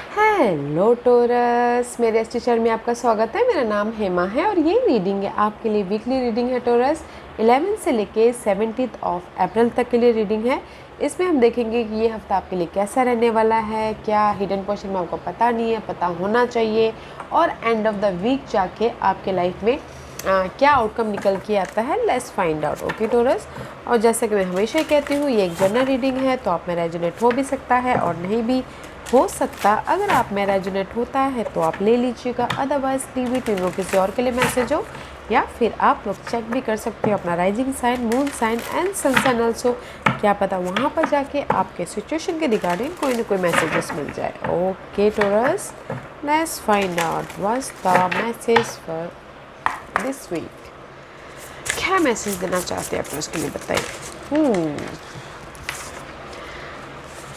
Hello torus, मेरे इस channel में आपका स्वागत है। मेरा नाम हेमा है और ये रीडिंग है आपके लिए वीकली रीडिंग है टोरस। 11 से लेके 17 अप्रैल तक के लिए रीडिंग है। इसमें हम देखेंगे कि ये हफ्ता आपके लिए कैसा रहने वाला है, क्या हिडन पोर्शन में आपको पता नहीं है, पता होना चाहिए, और एंड ऑफ द वीक जाके आपके लाइफ में क्या आउटकम निकल के आता है। Let's find out. Okay Taurus, और जैसा कि मैं हमेशा कहती हूँ, ये एक जनरल रीडिंग है, तो आप में रेजोनेट हो भी सकता है और नहीं भी हो सकता। अगर आप में रेजोनेट होता है तो आप ले लीजिएगा, अदरवाइज लीव इट, वो किसी और के लिए मैसेज हो, या फिर आप लोग चेक भी कर सकते हो अपना rising sign, moon sign and sun sign also. क्या पता वहाँ पर जाके आपके सिचुएशन के रिगार्डिंग कोई ना कोई मैसेजेस मिल जाए। Okay Taurus, let's find out what's the message for this week. क्या मैसेज देना चाहते हैं आप उसके लिए बताइए।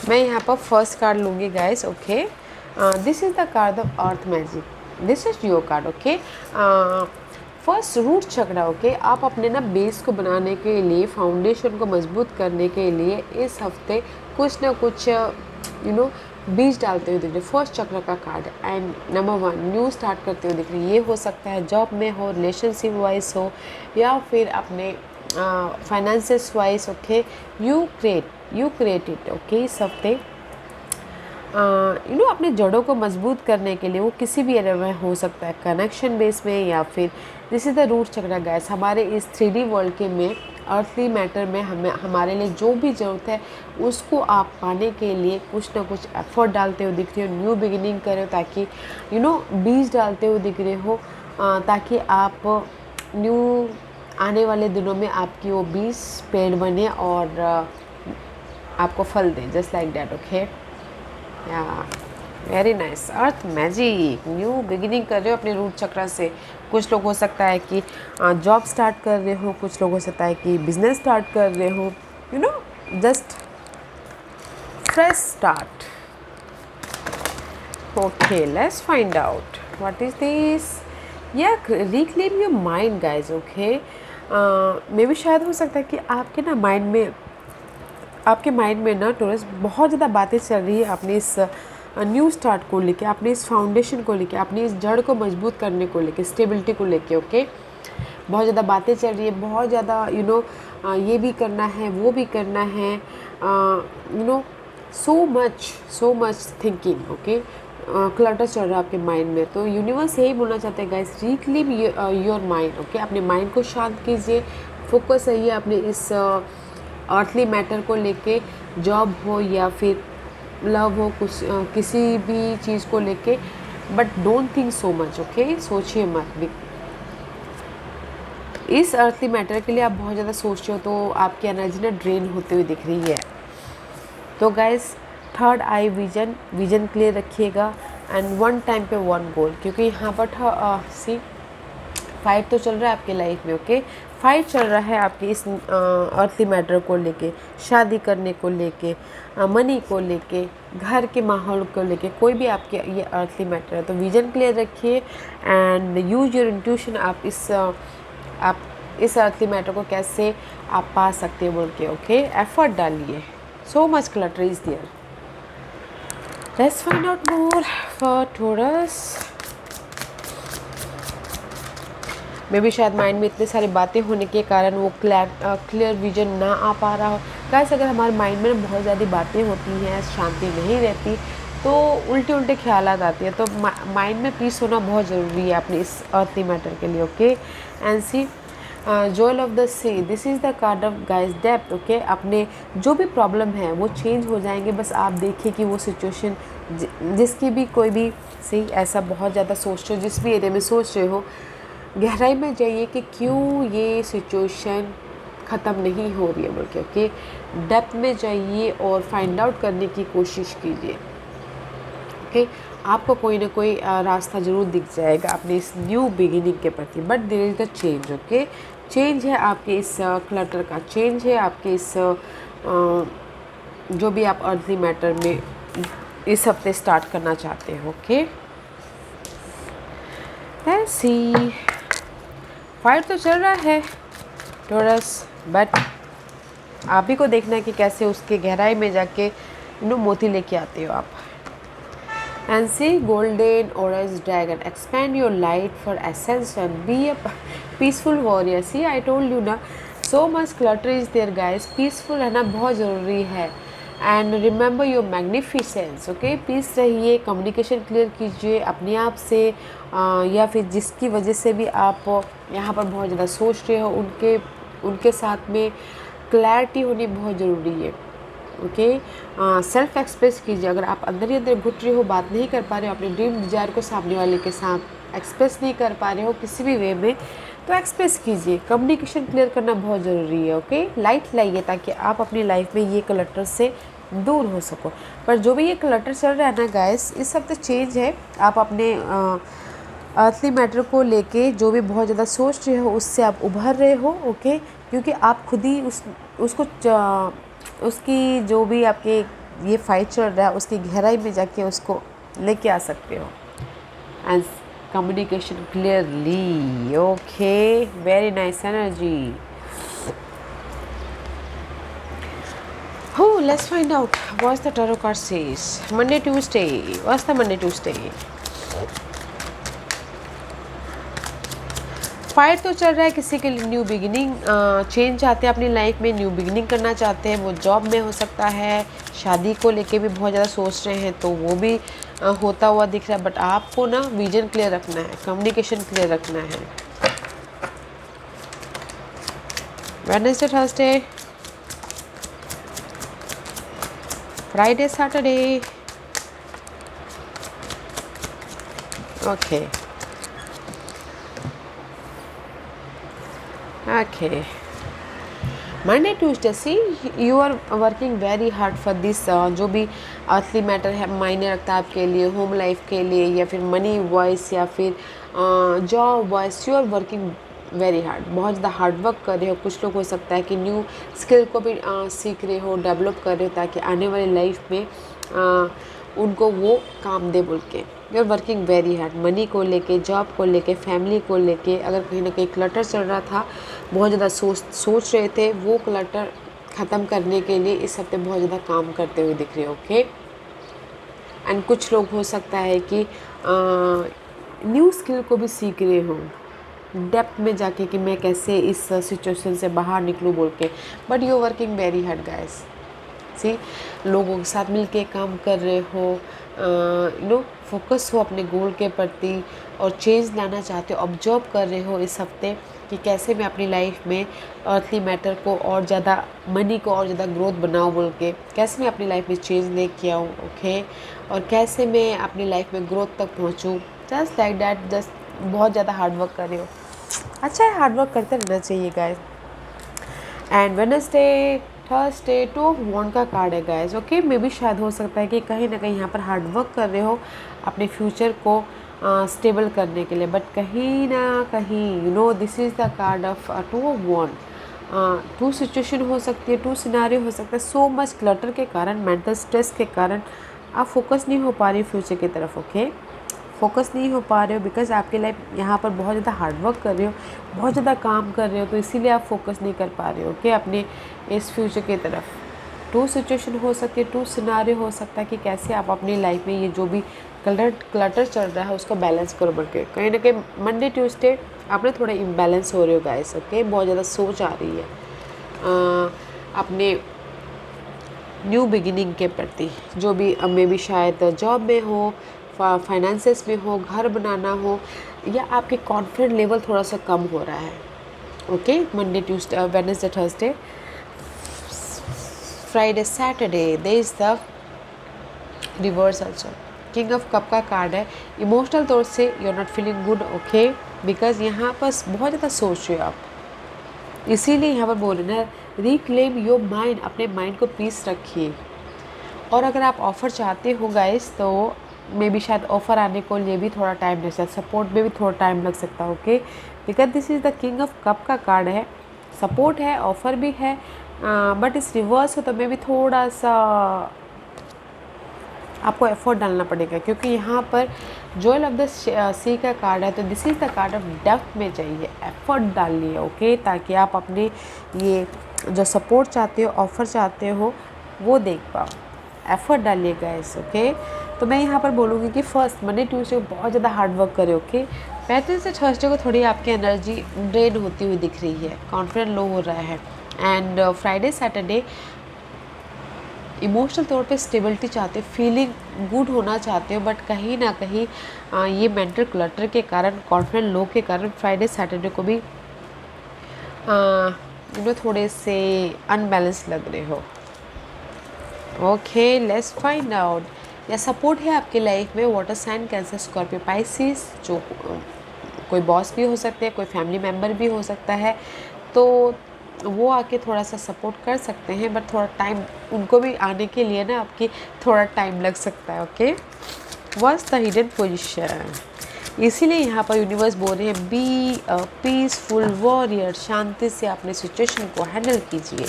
मैं यहाँ पर फर्स्ट कार्ड लूँगी guys. Okay, this is the card of earth magic, this is your card. Okay, first root chakra. Okay, आप अपने ना बेस को बनाने के लिए, फाउंडेशन को मजबूत करने के लिए इस हफ्ते कुछ ना कुछ बीज डालते हुए दिख रहे। फर्स्ट चक्र का card and number 1 new start करते हुए दिख रही है। ये हो सकता है जॉब में हो, रिलेशनशिप वाइज हो, या फिर अपने finances wise. Okay, you create it. Okay, इस हफ्ते अपने जड़ों को मजबूत करने के लिए, वो किसी भी एरिया में हो सकता है, कनेक्शन बेस में, या फिर दिस इज द रूट चक्र गैस। हमारे इस 3D वर्ल्ड के में, अर्थली मैटर में हमारे लिए जो भी ज़रूरत है उसको आप पाने के लिए कुछ ना कुछ एफर्ट डालते हुए दिख रहे हो, न्यू बिगिनिंग करो, ताकि बीज डालते हुए दिख रहे हो, ताकि आप न्यू आने वाले दिनों में आपकी वो बीज पेड़ बने और आपको फल दे, जस्ट लाइक दैट। ओके, या वेरी नाइस। अर्थ मैजिक, न्यू बिगिनिंग कर रहे हो अपने रूट चक्र से। कुछ लोग हो सकता है कि जॉब स्टार्ट कर रहे हो, कुछ लोग हो सकता है कि बिजनेस स्टार्ट कर रहे हो, just fresh start. Okay, let's find out what is this. Yeah reclaim your mind guys. Okay, मे भी शायद हो सकता है कि आपके माइंड में ना टोरस बहुत ज़्यादा बातें चल रही है अपने इस न्यू स्टार्ट को लेके, अपने इस फाउंडेशन को लेके, अपनी इस जड़ को मजबूत करने को लेके, स्टेबिलिटी को लेके। ओके, बहुत ज़्यादा बातें चल रही है, बहुत ज़्यादा ये भी करना है, वो भी करना है, so much thinking. Okay, clutter चल रहा है आपके माइंड में। तो यूनिवर्स यही बोलना चाहते हैं guys, reclaim your mind. Okay, अपने माइंड को शांत कीजिए, फोकस रहिए अपने इस अर्थली मैटर को लेके, जॉब हो या फिर लव हो, कुछ किसी भी चीज़ को लेके, but don't think so much. Okay, सोचिए मत भी। इस अर्थली मैटर के लिए आप बहुत ज़्यादा सोचते हो तो आपकी एनर्जी ना ड्रेन होते हुए दिख रही है। तो guys, third eye vision clear रखिएगा एंड वन टाइम पे वन गोल, क्योंकि यहाँ पर फाइट तो चल रहा है आपके लाइफ में। ओके, फाइट चल रहा है आपके इस अर्थली मैटर को लेके, शादी करने को लेके, मनी को लेके, घर के माहौल को लेके, कोई भी आपके ये अर्थली मैटर है। तो विजन क्लियर रखिए एंड यूज योर इंट्यूशन। आप इस अर्थली मैटर को कैसे आप पा सकते हो बोल के। ओके, एफर्ट डालिए। So much clutter is there. Let's find out more for Taurus. मे भी शायद माइंड में इतनी सारी बातें होने के कारण वो क्लियर विजन ना आ पा रहा हो। गाइस, अगर हमारे माइंड में बहुत ज़्यादा बातें होती हैं, शांति नहीं रहती, तो उल्टे उल्टे ख्यालात आती है। तो माइंड में पीस होना बहुत ज़रूरी है अपने इस अर्थली मैटर के लिए। Okay, and see jewel of the sea, this is the card of guys depth. Okay, अपने जो भी प्रॉब्लम है वो चेंज हो जाएंगे, बस आप देखिए कि वो सिचुएशन जिसकी भी कोई भी सही ऐसा बहुत ज़्यादा सोचते हो, जिस भी एरिया में सोच रहे हो, गहराई में जाइए कि क्यों ये सिचुएशन ख़त्म नहीं हो रही है बोल के। ओके, डेप्थ में जाइए और फाइंड आउट करने की कोशिश कीजिए। ओके, आपको कोई ना कोई रास्ता ज़रूर दिख जाएगा अपने इस न्यू बिगिनिंग के प्रति। But there is the change. Okay, change है आपके इस क्लटर का, चेंज है आपके इस जो भी आप अर्थली मैटर में इस हफ्ते स्टार्ट करना चाहते हो। Okay, let's see. फाइट तो चल रहा है टोरस, बट आप ही को देखना है कि कैसे उसके गहराई में जाके मोती लेके आते हो आप। And see, golden orange dragon, expand your light for ascension, be a peaceful warrior. See, I told you ना, so much clutter is there guys. Peaceful रहना बहुत ज़रूरी है. And remember your magnificence. Okay, peace रहिए, communication clear कीजिए अपने आप से, या फिर जिसकी वजह से भी आप यहाँ पर बहुत ज़्यादा सोच रहे हो, उनके साथ में क्लैरिटी होनी बहुत ज़रूरी है. ओके, सेल्फ एक्सप्रेस कीजिए. अगर आप अंदर ही अंदर घुट रहे हो, बात नहीं कर पा रहे हो, अपने ड्रीम डिजायर को सामने वाले के साथ एक्सप्रेस नहीं कर पा रहे हो किसी भी वे में, तो एक्सप्रेस कीजिए. कम्युनिकेशन क्लियर करना बहुत ज़रूरी है. ओके, लाइट लाइए ताकि आप अपनी लाइफ में ये क्लटर से दूर हो सको. पर जो भी ये क्लटर चल रहा है ना गाइस, इस हफ्ते चेंज है. आप अपने अर्थली मैटर को लेके जो भी बहुत ज़्यादा सोच रहे हो, उससे आप उभर रहे हो. ओके, क्योंकि आप खुद ही उसकी जो भी आपके ये फाइट चल रहा है, उसकी गहराई में जाके उसको लेके आ सकते हो. And communication clearly. Okay, very nice energy. Oh, let's find out what the tarot card says. Monday, Tuesday. What's the Monday, Tuesday? Fight तो चल रहा है किसी के लिए. न्यू बिगिनिंग, चेंज चाहते हैं अपनी लाइफ में, न्यू बिगिनिंग करना चाहते हैं. वो जॉब में हो सकता है, शादी को लेके भी बहुत ज़्यादा सोच रहे हैं, तो वो भी होता हुआ दिख रहा है. बट आपको ना विजन क्लियर रखना है, कम्युनिकेशन क्लियर रखना है. Wednesday, Thursday, Friday, Saturday. Okay, okay. Monday, Tuesday. See, you are working very hard for this. जो भी अर्थली मैटर है, मायने रखता है आपके लिए, होम लाइफ के लिए, या फिर मनी वॉइस, या फिर job wise. You are working very hard. बहुत ज़्यादा हार्ड वर्क कर रहे हो. कुछ लोग हो सकता है कि न्यू स्किल को भी सीख रहे हो, डेवलप कर रहे हो, ताकि आने वाली लाइफ में उनको वो काम दे बोल के. You are working very hard. Money को लेके, जॉब को लेके, फैमिली को लेके. अगर कहीं ना कहीं क्लटर चल रहा था, बहुत ज़्यादा सोच रहे थे, वो क्लटर ख़त्म करने के लिए इस हफ्ते बहुत ज़्यादा काम करते हुए दिख रहे हो. ओके, एंड कुछ लोग हो सकता है कि न्यू स्किल को भी सीख रहे हो, डेप्थ में जाके कि मैं कैसे इस सिचुएशन से बाहर निकलूँ बोल के. But you are working very hard guys. See, लोगों के साथ मिलके काम कर रहे हो, फोकस हो अपने गोल के प्रति, और चेंज लाना चाहते हो, ऑब्जर्व कर रहे हो इस हफ्ते कि कैसे मैं अपनी लाइफ में अर्थली मैटर को और ज़्यादा, मनी को और ज़्यादा ग्रोथ बनाऊँ बोल के, कैसे मैं अपनी लाइफ में चेंज लेके आऊँ. ओके, और कैसे मैं अपनी लाइफ में ग्रोथ तक पहुँचूँ. Just like that. जस्ट बहुत ज़्यादा हार्ड वर्क कर रहे हो. अच्छा है, हार्ड वर्क करते रहना चाहिए guys. And Wednesday, Thursday, 2 of wands का कार्ड है गाइस. ओके, मे भी शायद हो सकता है कि कहीं ना कहीं यहाँ पर हार्ड वर्क कर रहे हो अपने फ्यूचर को स्टेबल करने के लिए. बट कहीं ना कहीं this is the card of 2 of wand. 2 situation हो सकती है, 2 सिनारियो हो सकता है. सो मच क्लटर के कारण, मेंटल स्ट्रेस के कारण आप फोकस नहीं हो पा रही फ्यूचर की तरफ. ओके, फोकस नहीं हो पा रहे हो बिकॉज आपकी लाइफ यहाँ पर बहुत ज़्यादा हार्ड वर्क कर रहे हो, बहुत ज़्यादा काम कर रहे हो, तो इसीलिए आप फोकस नहीं कर पा रहे हो कि अपने इस फ्यूचर की तरफ. 2 सिचुएशन हो सकती है, 2 सिनारियो हो सकता है कि कैसे आप अपनी लाइफ में ये जो भी क्लटर चल रहा है उसको बैलेंस करो बोल के. कहीं ना कहीं मंडे, ट्यूसडे आप ना थोड़ा इम्बैलेंस हो रहे हो गाइस. ओके, बहुत ज़्यादा सोच आ रही है अपने न्यू बिगिनिंग के प्रति, जो भी मे भी शायद जॉब में हो, फाइनेंसेस में हो, घर बनाना हो, या आपके कॉन्फिडेंट लेवल थोड़ा सा कम हो रहा है. Okay, Monday, Tuesday, Wednesday, Thursday, Friday, Saturday, there is the reverse also. King of cup का कार्ड है. इमोशनल तौर से you are not feeling good. Okay, because यहाँ पर बहुत ज़्यादा सोच रहे हो आप, इसीलिए यहाँ पर बोल रहे ना, रिक्लेम योर माइंड. अपने माइंड को पीस रखिए. और अगर आप ऑफ़र चाहते हो गाइस, तो मे बी शायद ऑफ़र आने को लिए भी थोड़ा टाइम लग सकता है, सपोर्ट में भी थोड़ा टाइम लग सकता है. Okay, because this is the king of cup का कार्ड है. सपोर्ट है, ऑफ़र भी है, बट इस रिवर्स हो तो मे भी थोड़ा सा आपको एफर्ट डालना पड़ेगा, क्योंकि यहाँ पर जॉय ऑफ द सी का कार्ड है. तो this is the card of depth में चाहिए, एफर्ट डालिए. ओके, ताकि आप अपने ये जो सपोर्ट चाहते हो, ऑफ़र चाहते हो, वो देख पाओ. एफर्ट डालिए गाइस. ओके, तो मैं यहाँ पर बोलूँगी कि फर्स्ट मंडे ट्यूसडे को बहुत ज़्यादा हार्ड वर्क करें, ओके। पैटर्न से थर्सडे को थोड़ी आपकी एनर्जी ड्रेन होती हुई दिख रही है, कॉन्फिडेंस लो हो रहा है। एंड फ्राइडे सैटरडे इमोशनल तौर पे स्टेबिलिटी चाहते हो, फीलिंग गुड होना चाहते हो, बट कहीं ना कहीं ये मेंटल क्लटर के कारण, कॉन्फिडेंस लो के कारण फ्राइडे सैटरडे को भी थोड़े से अनबैलेंस लग रहे हो। Okay, let's find out. या सपोर्ट है आपकी लाइफ में water sign, cancer, Scorpio, Pisces, जो कोई बॉस भी हो सकते हैं, कोई फैमिली मेम्बर भी हो सकता है, तो वो आके थोड़ा सा सपोर्ट कर सकते हैं, बट थोड़ा टाइम उनको भी आने के लिए ना आपकी थोड़ा टाइम लग सकता है। Okay, what's the hidden position. इसीलिए यहाँ पर यूनिवर्स बोल रहे हैं बी अ पीसफुल वॉरियर, शांति से अपने सिचुएशन को हैंडल कीजिए।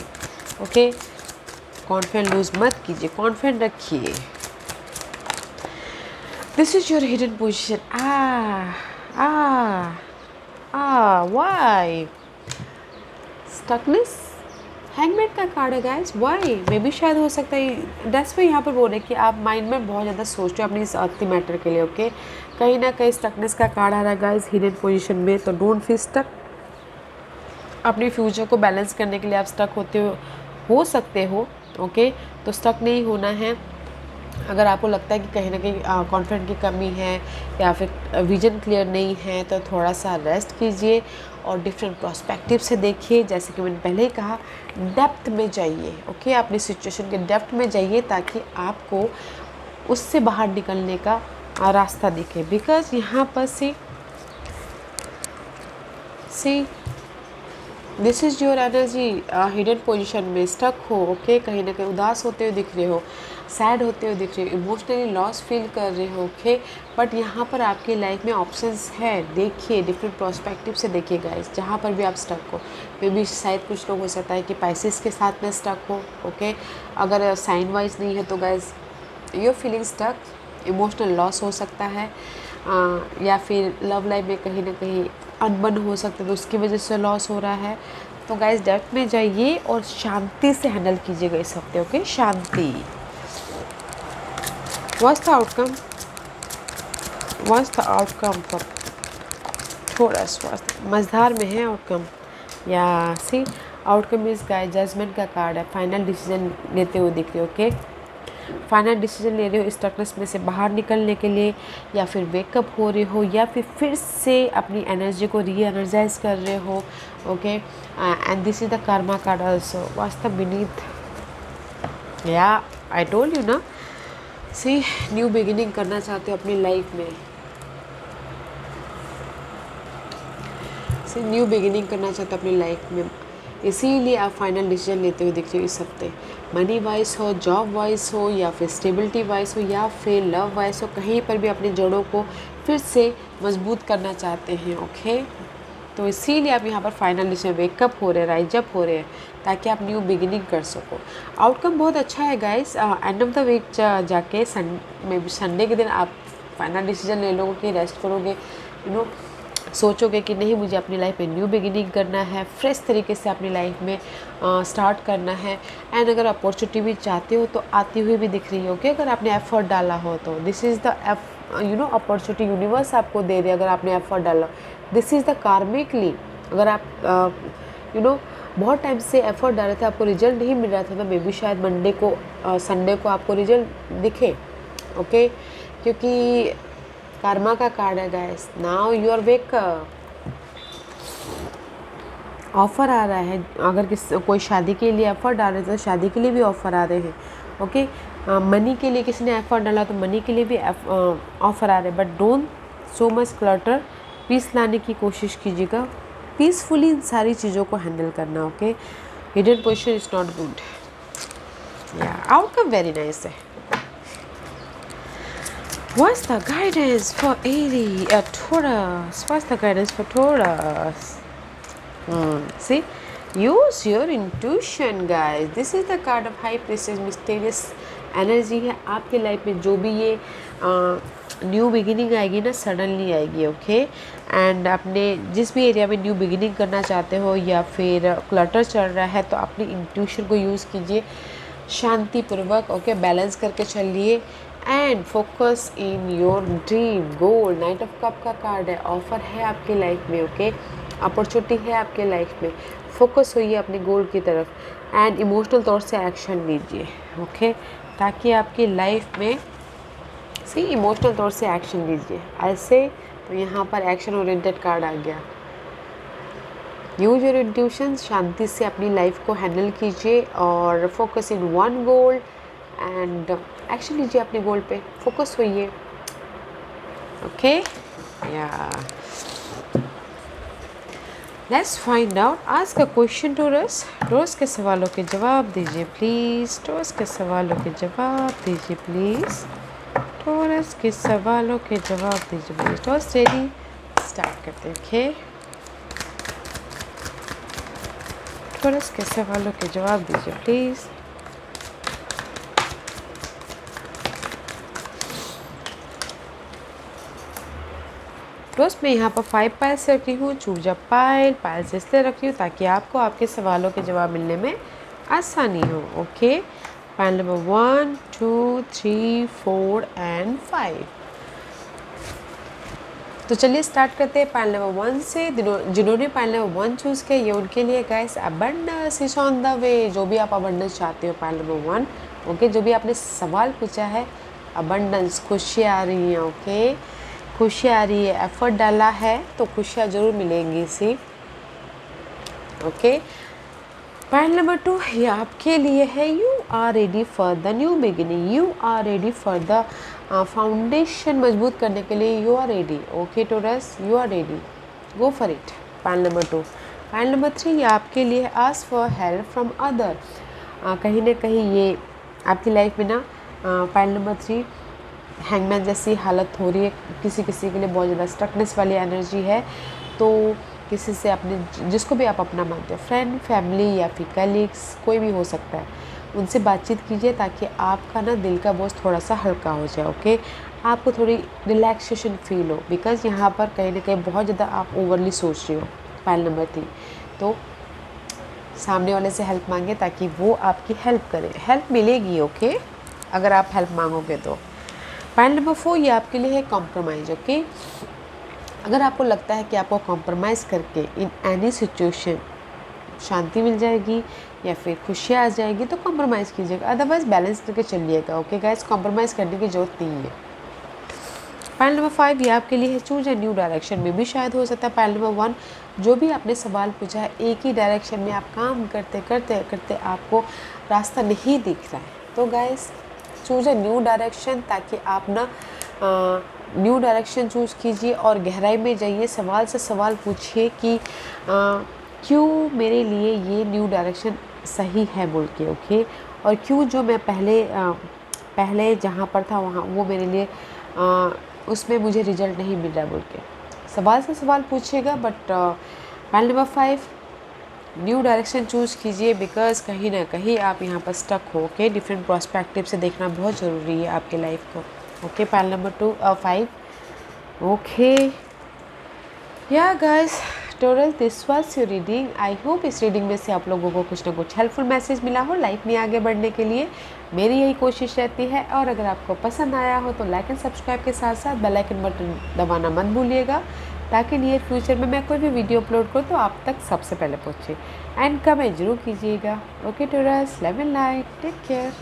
ओके, कॉन्फिडेंस लूज मत कीजिए, कॉन्फिडेंट रखिए। This is your hidden position. Why stuckness, hangman का कार्ड है गाइस। व्हाई मे बी शायद हो सकता है दैट्स वाई यहाँ पर बोल रहे हैं कि आप माइंड में बहुत ज़्यादा सोचते हो अपनी इस अर्थ मैटर के लिए। ओके, कहीं ना कहीं स्टकनेस का कार्ड आ रहा है गाइस हिडन पोजीशन में, तो डोंट फील स्टक। अपने फ्यूचर को बैलेंस करने के लिए आप स्टक हो सकते हो। ओके, तो स्टक नहीं होना है। अगर आपको लगता है कि कहीं ना कहीं कॉन्फिडेंट की कमी है या फिर विजन क्लियर नहीं है, तो थोड़ा सा रेस्ट कीजिए और डिफरेंट पर्सपेक्टिव से देखिए। जैसे कि मैंने पहले ही कहा, डेप्थ में जाइए। ओके, अपनी सिचुएशन के डेप्थ में जाइए ताकि आपको उससे बाहर निकलने का रास्ता दिखे। बिकॉज यहाँ पर सी this is your energy hidden position में स्टक हो। ओके, कहीं ना कहीं उदास होते हुए दिख रहे हो, सैड होते हुए दिख रहे हो, इमोशनली लॉस फील कर रहे हो। ओके, बट यहाँ पर आपकी लाइफ में ऑप्शंस है, देखिए डिफरेंट पर्सपेक्टिव से देखिए गाइस। जहाँ पर भी आप स्टक हो, मे बी शायद कुछ लोग हो सकता है कि पाइसेस के साथ में स्टक हो। ओके, अगर साइन वाइज नहीं है तो guys your feeling stuck, emotional loss हो सकता है, या फिर लव लाइफ में कहीं ना कहीं अनबन हो सकता है, तो उसकी वजह से लॉस हो रहा है। तो गाइस डेप्थ में जाइए और शांति से हैंडल कीजिएगा इस हफ्ते। Okay, Shanti. What's the outcome, what's the outcome for Taurus. मझधार में है outcome. Yeah see outcome is guys judgement का कार्ड है, फाइनल डिसीजन लेते हुए दिख रहे हो। ओके, फाइनल डिसीजन ले रहे हो स्टकनेस में से बाहर निकलने के लिए, या फिर वेकअप हो रहे हो, या फिर से अपनी एनर्जी को री एनर्जाइज कर रहे हो। Okay, and this is the Karma card also. What's the beneath. या आई टोल्ड यू ना, सी न्यू बिगिनिंग करना चाहते हो अपनी लाइफ में, सी न्यू बिगिनिंग करना चाहते हो अपनी लाइफ में, इसीलिए आप फाइनल डिसीजन लेते हुए दिख रहे हो इस हफ्ते। मनी वाइज हो, जॉब वाइज हो, या फिर स्टेबिलिटी वाइज हो, या फिर लव वाइज हो, कहीं पर भी अपनी जड़ों को फिर से मजबूत करना चाहते हैं। ओके, तो इसीलिए आप यहाँ पर फाइनल डिसीजन वेकअप हो रहे, राइज अप हो रहे हैं, ताकि आप न्यू बिगिनिंग कर सको। आउटकम बहुत अच्छा है guys. End of the week जाके संडे के दिन आप फाइनल डिसीजन ले लोगे कि रेस्ट करोगे, सोचोगे कि नहीं मुझे अपनी लाइफ में न्यू बिगिनिंग करना है, फ्रेश तरीके से अपनी लाइफ में स्टार्ट करना है। एंड अगर अपॉर्चुनिटी भी चाहते हो तो आती हुई भी दिख रही हो कि अगर आपने एफर्ट डाला हो तो this is the opportunity universe आपको दे रही है। अगर आपने एफर्ट डाला, दिस इज़ द कार्मिकली। अगर आप बहुत टाइम से एफर्ट डाल रहे थे, आपको रिजल्ट नहीं मिल रहा था, तो मे बी शायद मंडे को संडे को आपको रिजल्ट दिखे। ओके, क्योंकि कर्मा का कार्ड है guys. Now you are wake up. Offer आ रहा है, अगर कोई शादी के लिए एफर्ट डाल रहे थे तो शादी के लिए भी ऑफ़र आ रहे हैं। ओके, मनी के लिए किसी ने एफर्ट डाला तो मनी के लिए भी ऑफ़र आ रहे हैं। But don't so much clutter, peace लाने की कोशिश कीजिएगा, पीसफुली इन सारी चीज़ों को हैंडल करना। Okay, hidden position is not good. या आउटकम वेरी नाइस है। What's the guidance for Taurus? What's the guidance for Taurus? See, use your intuition, guys. This is the card of High Priestess, mysterious energy है आपके life में। जो भी ये new beginning आएगी ना, सडनली आएगी। ओके, एंड अपने जिस भी एरिया में न्यू बिगिनिंग करना चाहते हो या फिर क्लटर चल रहा है, तो अपनी इंट्यूशन को यूज़ कीजिए शांतिपूर्वक। ओके, बैलेंस करके चलिए and focus in your dream goal. Night of cup का कार्ड है, ऑफर है आपकी लाइफ में, ओके, अपॉर्चुनिटी है आपके लाइफ में। फोकस होइए अपने गोल की तरफ एंड इमोशनल तौर से एक्शन लीजिए, ओके, ताकि आपकी लाइफ में इमोशनल तौर से एक्शन लीजिए। ऐसे तो यहाँ पर एक्शन ओरिएंटेड कार्ड आ गया। यूज योर इंट्यूशन, शांति से अपनी लाइफ को हैंडल कीजिए और focus in one goal and action लीजिए अपने गोल पे, फोकस होइए, ओके। या let's find out, ask a question Taurus. Taurus के सवालों के जवाब दीजिए प्लीज़, टोरस के सवालों के जवाब दीजिए प्लीज़, टोरस के सवालों के जवाब दीजिए प्लीज़। टोरस रेडी, स्टार्ट करते हैं, ओके। टोरस के सवालों के जवाब दीजिए प्लीज़। दोस्त मैं यहाँ पर 5 पाइल्स रखी हूँ, चूज अ पाइल। पाइल्स इसलिए रखी हूँ ताकि आपको आपके सवालों के जवाब मिलने में आसानी हो, ओके। Pile number 1, 2, 3, 4 and 5। तो चलिए स्टार्ट करते हैं पाइल नंबर 1 से। जिन्होंने पाइल नंबर 1 चूज़ किया ये उनके लिए guys abundance is on the way. जो भी आप अबंडेंस चाहते हो पाइल नंबर 1, ओके, जो भी आपने सवाल पूछा है, अबंडेंस, खुशियाँ आ रही हैं, ओके, खुशियाँ आ रही है, एफर्ट डाला है तो खुशियाँ ज़रूर मिलेंगी इसी, ओके। पॉइंट नंबर 2 ये आपके लिए है, you are ready for the new beginning, you are ready for the foundation मजबूत करने के लिए you are ready, okay Taurus, you are ready, go for it. Point number 2। Point number 3 ये आपके लिए, ask for help from other. कहीं ना कहीं ये आपकी लाइफ में ना पॉइंट नंबर 3 हैंगमैन जैसी हालत हो रही है, किसी किसी के लिए बहुत ज़्यादा स्टकनेस वाली एनर्जी है। तो किसी से अपने, जिसको भी आप अपना मानते हो, फ्रेंड, फैमिली या फिर कलीग्स, कोई भी हो सकता है, उनसे बातचीत कीजिए ताकि आपका ना दिल का बोझ थोड़ा सा हल्का हो जाए, ओके। आपको थोड़ी रिलैक्सेशन फील हो, बिकॉज़ यहाँ पर कहीं ना कहीं बहुत ज़्यादा आप ओवरली सोच रहे हो। पॉइंट नंबर 3, तो सामने वाले से हेल्प मांगे ताकि वो आपकी हेल्प करे, हेल्प मिलेगी, ओके, अगर आप हेल्प मांगोगे तो। पॉइंट नंबर 4 ये आपके लिए है कॉम्प्रोमाइज़, ओके। अगर आपको लगता है कि आपको कॉम्प्रोमाइज़ करके इन एनी सिचुएशन शांति मिल जाएगी या फिर खुशियाँ आ जाएगी तो कॉम्प्रोमाइज़ कीजिएगा, अदरवाइज़ बैलेंस करके चलिएगा, ओके गाइस, कॉम्प्रोमाइज़ करने की ज़रूरत नहीं है। पॉइंट नंबर 5 ये आपके लिए है, चूज अ न्यू डायरेक्शन। में भी शायद हो सकता है पॉइंट नंबर 1 जो भी आपने सवाल पूछा है, एक ही डायरेक्शन में आप काम करते करते करते आपको रास्ता नहीं दिख रहा है, तो guys choose a new direction, ताकि आप ना न्यू डायरेक्शन चूज़ कीजिए और गहराई में जाइए, सवाल से सवाल पूछिए कि क्यों मेरे लिए ये न्यू डायरेक्शन सही है बोल के, ओके, और क्यों जो मैं पहले जहाँ पर था वहाँ वो मेरे लिए उसमें मुझे रिजल्ट नहीं मिल रहा बोल के सवाल से सवाल पूछिएगा। But point number 5 new direction choose कीजिए, बिकॉज कहीं ना कहीं आप यहाँ पर स्टक हो के डिफरेंट पर्सपेक्टिव से देखना बहुत ज़रूरी है आपके लाइफ को, okay. Point number 5, okay. Yeah guys Taurus, this was your reading. I hope इस रीडिंग में से आप लोगों को कुछ ना कुछ हेल्पफुल मैसेज मिला हो लाइफ में आगे बढ़ने के लिए। मेरी यही कोशिश रहती है, और अगर आपको पसंद आया हो तो लाइक एंड सब्सक्राइब के साथ साथ बेल आइकन बटन दबाना मत भूलिएगा, ताकि नियर फ्यूचर में मैं कोई भी वीडियो अपलोड करूँ तो आप तक सबसे पहले पहुँचे। एंड कमेंट जरूर कीजिएगा, okay Taurus, love and light, take care.